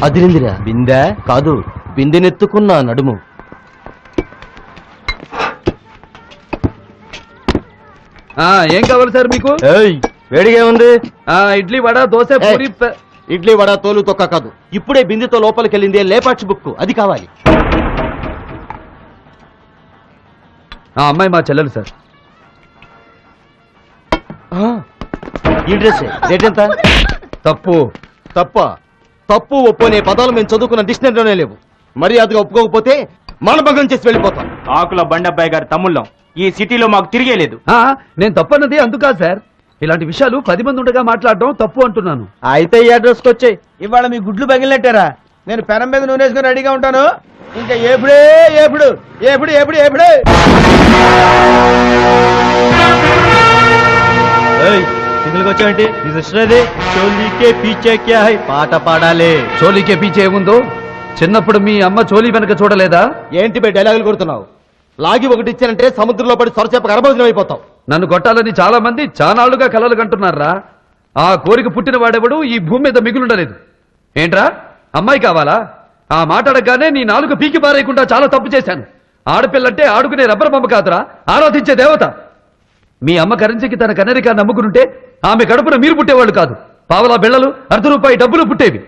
అదిరిందిరా. బిందె కాదు, బిందెనెత్తుకున్న నడుము. ఏం కావాలి సార్ మీకు? వేడిగా ఉంది. ఇడ్లీ వడ దోశ పూరి. ఇడ్లీ వడ తోలు తొక్క కాదు, ఇప్పుడే బిందెతో లోపలికి వెళ్ళింది లేపాక్షి బుక్, అది కావాలి. అమ్మాయి మా చెల్లెలు సార్. ఈ డ్రెస్ రేట్ ఎంత? తప్పు. తప్పు ఒప్పు అనే పదాలు మేము చదువుకున్న డిక్షనరీలోనే లేవు. మర్యాదగా ఒప్పుకోకపోతే మానభంగం చేసి వెళ్ళిపోతాం. ఆకుల బండబ్బాయి గారి తమ్ముళ్ళం ఈ సిటీలో మాకు తిరిగేలేదు. నేను తప్పన్నది అందుకా సార్. ఇలాంటి విషయాలు 10 మంది ఉండగా మాట్లాడడం తప్పు అంటున్నాను. అయితే ఈ అడ్రస్కి వచ్చాయి. ఇవాళ మీ గుడ్లు పగిలినట్టారా? నేను పెనం మీద నూనె వేసుకుని రెడీగా ఉంటాను. ఇంకా ఎప్పుడే ఎప్పుడు ఎప్పుడు ఎప్పుడు ఎప్పుడే సింగిల్కి వచ్చాయంటే నీ సిస్టర్ అది చోలీకే పీచే క్యా హై పాట పాడాలి. చోలీకే పీచే ఏముందో చిన్నప్పుడు మీ అమ్మ చోలీ వెనక చూడలేదా? ఏంటి బే డైలాగులు కొడుతున్నావు? లాగి ఒకటి ఇచ్చానంటే సముద్రంలో పడి సొరచేప గర్భవతిని అయిపోతావు. నన్ను కొట్టాలని చాలా మంది చానాళ్లుగా కలలు కంటున్నారా? ఆ కోరిక పుట్టిన వాడెవడు ఈ భూమి మీద మిగులుండలేదు. ఏంట్రా అమ్మాయి కావాలా? ఆ మాట్లాడగానే నీ నాలుగు పీకి పారేయకుండా చాలా తప్పు చేశాను. ఆడపిల్లంటే ఆడుకునే రబ్బర్ బొమ్మ కాదురా, ఆరాధించే దేవత. మీ అమ్మ కరెన్సీకి తన కన్నరికా నమ్ముకునుంటే ఆమె కడుపున మీరు పుట్టేవాళ్ళు కాదు. పావలా బిళ్ళలు, ₹1 డబ్బులు పుట్టేవి.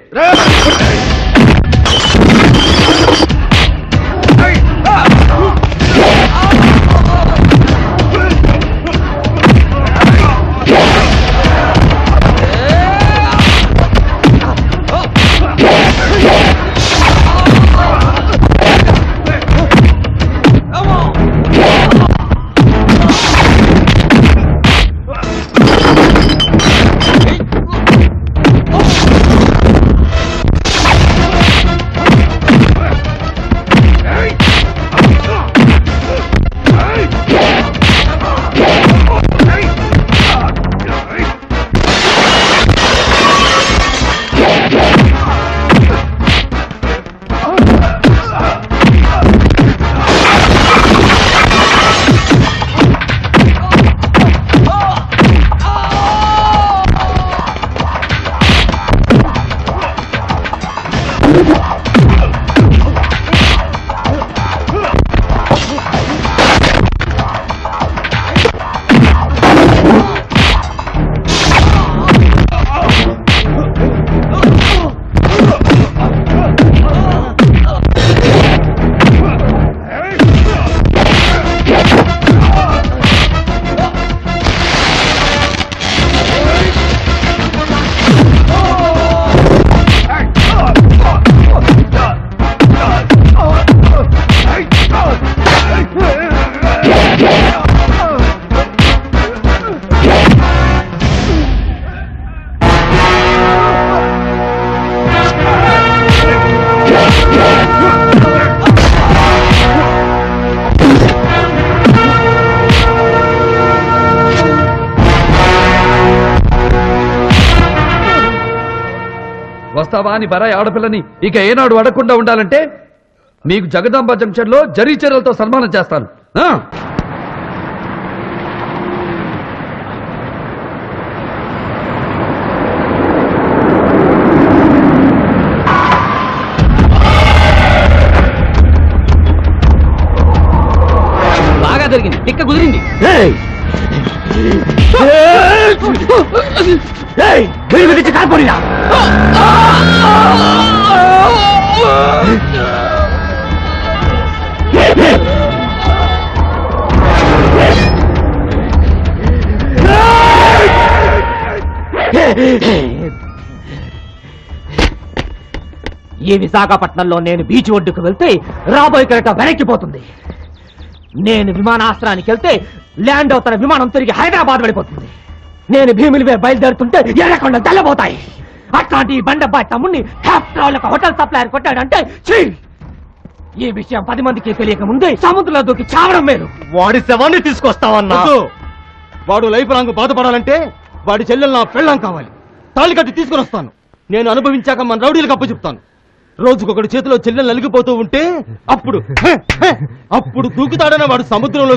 వస్తావా అని బరాయి ఆడపిల్లని ఇక ఏనాడు అడగకుండా ఉండాలంటే మీకు జగదాంబ జంక్షన్ లో జరీ చీరలతో సన్మానం చేస్తాను. బాగా జరిగింది, టిక్క కుదిరింది. కాల్పోయినా ఈ విశాఖపట్నంలో నేను బీచ్ ఒడ్డుకు వెళ్తే రాబోయే కెరటం వెనక్కిపోతుంది. నేను విమానాశ్రయానికి వెళ్తే ల్యాండ్ అవుతున్న విమానం తిరిగి హైదరాబాద్ వెళ్ళిపోతుంది. నేను భీమిలివే బయలుదేరుతుంటే ఎర్రకొండ తెల్లబోతాయి. అట్లాంటి బండబ్బాయి తమ్ముడిని హోటల్ సప్లైర్ కొట్టాడంటే ఈ విషయం 10 మందికి తెలియక ముందే సముద్రంలో దూకి చావడం మేలు. వాడి శవాన్ని తీసుకొస్తావన్నా? వాడు లైఫ్ లాంగ్ బాధపడాలంటే వాడి చెల్లెలు నా పెళ్ళాం కావాలి. తాళి కట్టి తీసుకుని వస్తాను. నేను అనుభవించాక మన రౌడీలకు అప్పు చెప్తాను. రోజుకొకటి చేతిలో చెల్లెలు నలిగిపోతూ ఉంటే అప్పుడు దూకుతాడన్న వాడు సముద్రంలో